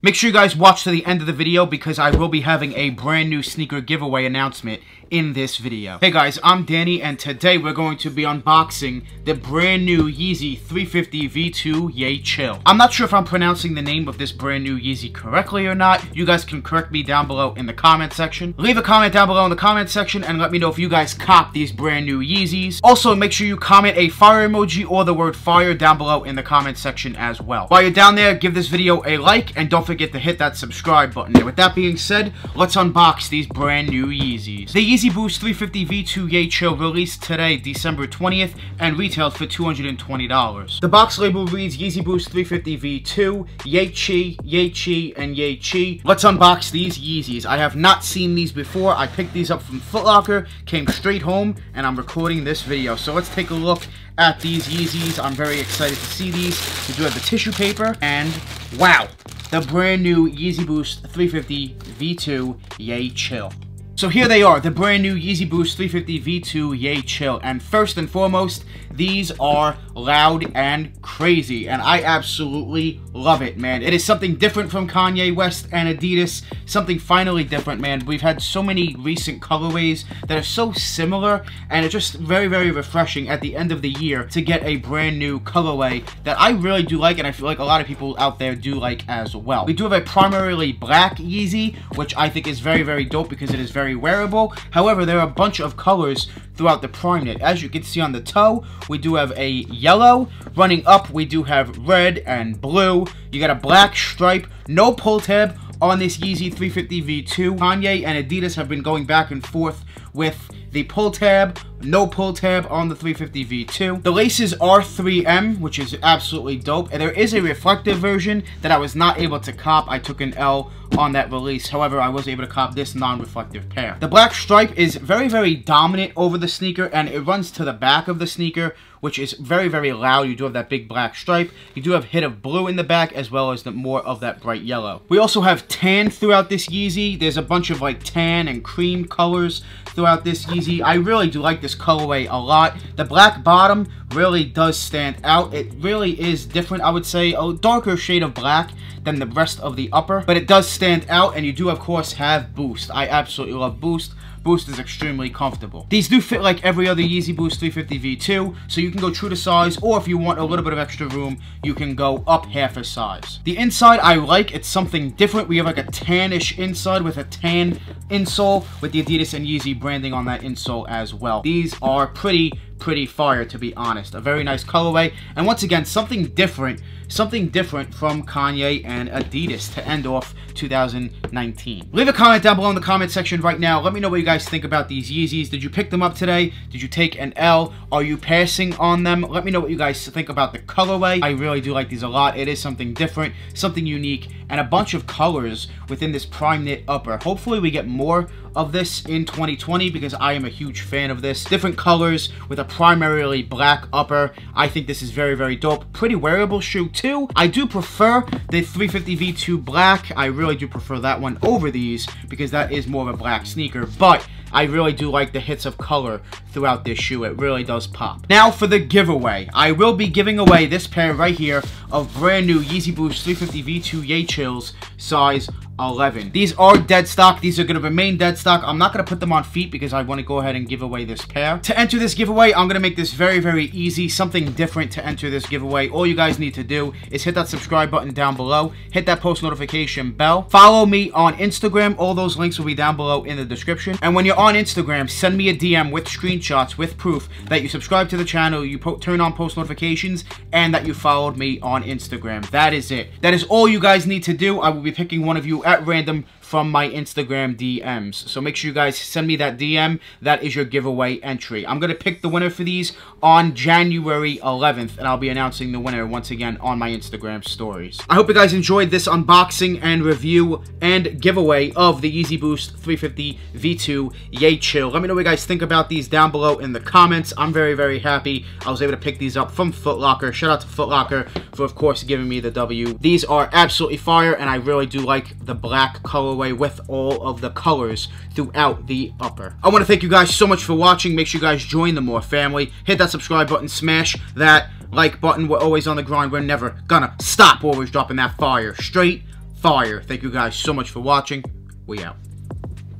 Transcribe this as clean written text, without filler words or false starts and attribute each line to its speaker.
Speaker 1: Make sure you guys watch to the end of the video because I will be having a brand new sneaker giveaway announcement in this video. Hey guys, I'm Danny and today we're going to be unboxing the brand new Yeezy 350 V2 Yecheil. I'm not sure if I'm pronouncing the name of this brand new Yeezy correctly or not. You guys can correct me down below in the comment section. Leave a comment down below in the comment section and let me know if you guys cop these brand new Yeezys. Also, make sure you comment a fire emoji or the word fire down below in the comment section as well. While you're down there, give this video a like and don't forget to hit that subscribe button. And with that being said, let's unbox these brand new Yeezys. The Yeezy Boost 350 V2 Yecheil released today, December 20th, and retailed for $220. The box label reads Yeezy Boost 350 V2, Yeezy, Yecheil, and Yeezy. Let's unbox these Yeezys. I have not seen these before. I picked these up from Foot Locker, came straight home, and I'm recording this video. So let's take a look at these Yeezys. I'm very excited to see these. We do have the tissue paper, and wow, the brand new Yeezy Boost 350 V2 Yecheil. So here they are, the brand new Yeezy Boost 350 V2 Yecheil, and first and foremost, these are loud and crazy, and I absolutely love it, man. It is something different from Kanye West and Adidas, something finally different, man. We've had so many recent colorways that are so similar, and it's just very, very refreshing at the end of the year to get a brand new colorway that I really do like, and I feel like a lot of people out there do like as well. We do have a primarily black Yeezy, which I think is very, very dope because it is very wearable. However, there are a bunch of colors throughout the prime knit. As you can see on the toe, we do have a yellow. Running up, we do have red and blue. You got a black stripe, no pull tab on this Yeezy 350 V2. Kanye and Adidas have been going back and forth with the pull tab, no pull tab on the 350 V2. The laces are 3M, which is absolutely dope. And there is a reflective version that I was not able to cop. I took an L on that release. However, I was able to cop this non-reflective pair. The black stripe is very, very dominant over the sneaker, and it runs to the back of the sneaker, which is very, very loud. You do have that big black stripe. You do have a hit of blue in the back, as well as more of that bright yellow. We also have tan throughout this Yeezy. There's a bunch of like tan and cream colors throughout this Yeezy. I really do like this colorway a lot. The black bottom really does stand out. It really is different, I would say, a darker shade of black than the rest of the upper, but it does stand out, and you do of course have Boost. I absolutely love Boost. Boost is extremely comfortable. These do fit like every other Yeezy Boost 350 V2, so you can go true to size, or if you want a little bit of extra room, you can go up half a size. The inside I like, it's something different. We have like a tannish inside with a tan insole with the Adidas and Yeezy branding on that insole as well. These are pretty fire, to be honest. A very nice colorway, and once again, something different from Kanye and Adidas to end off 2019. Leave a comment down below in the comment section right now. Let me know what you guys think about these Yeezys. Did you pick them up today? Did you take an L? Are you passing on them? Let me know what you guys think about the colorway. I really do like these a lot. It is something different, something unique, and a bunch of colors within this prime knit upper. Hopefully we get more of this in 2020 because I am a huge fan of this. Different colors with a primarily black upper. I think this is very, very dope. Pretty wearable shoe too. I do prefer the 350 V2 black. I really do prefer that one over these because that is more of a black sneaker, but I really do like the hits of color throughout this shoe. It really does pop. Now for the giveaway. I will be giving away this pair right here of brand new Yeezy Boost 350 V2 Yecheils size 11. These are dead stock. These are going to remain dead stock. I'm not going to put them on feet because I want to go ahead and give away this pair. To enter this giveaway, I'm going to make this very, very easy. Something different to enter this giveaway. All you guys need to do is hit that subscribe button down below. Hit that post notification bell. Follow me on Instagram. All those links will be down below in the description. And when you're on Instagram, send me a DM with screenshots, with proof that you subscribe to the channel, you turn on post notifications, and that you followed me on Instagram. That is it. That is all you guys need to do. I will be picking one of you at random from my Instagram DMs. So make sure you guys send me that DM. That is your giveaway entry. I'm going to pick the winner for these on January 11th, and I'll be announcing the winner once again on my Instagram stories. I hope you guys enjoyed this unboxing and review and giveaway of the Yeezy Boost 350 V2 Yecheil. Let me know what you guys think about these down below in the comments. I'm very, very happy I was able to pick these up from Foot Locker. Shout out to Foot Locker for, of course, giving me the W. These are absolutely fire, and I really do like the black colorway with all of the colors throughout the upper. I want to thank you guys so much for watching. Make sure you guys join the More family. Hit that subscribe button, smash that like button. We're always on the grind. We're never gonna stop. Always dropping that fire. Straight fire. Thank you guys so much for watching. We out.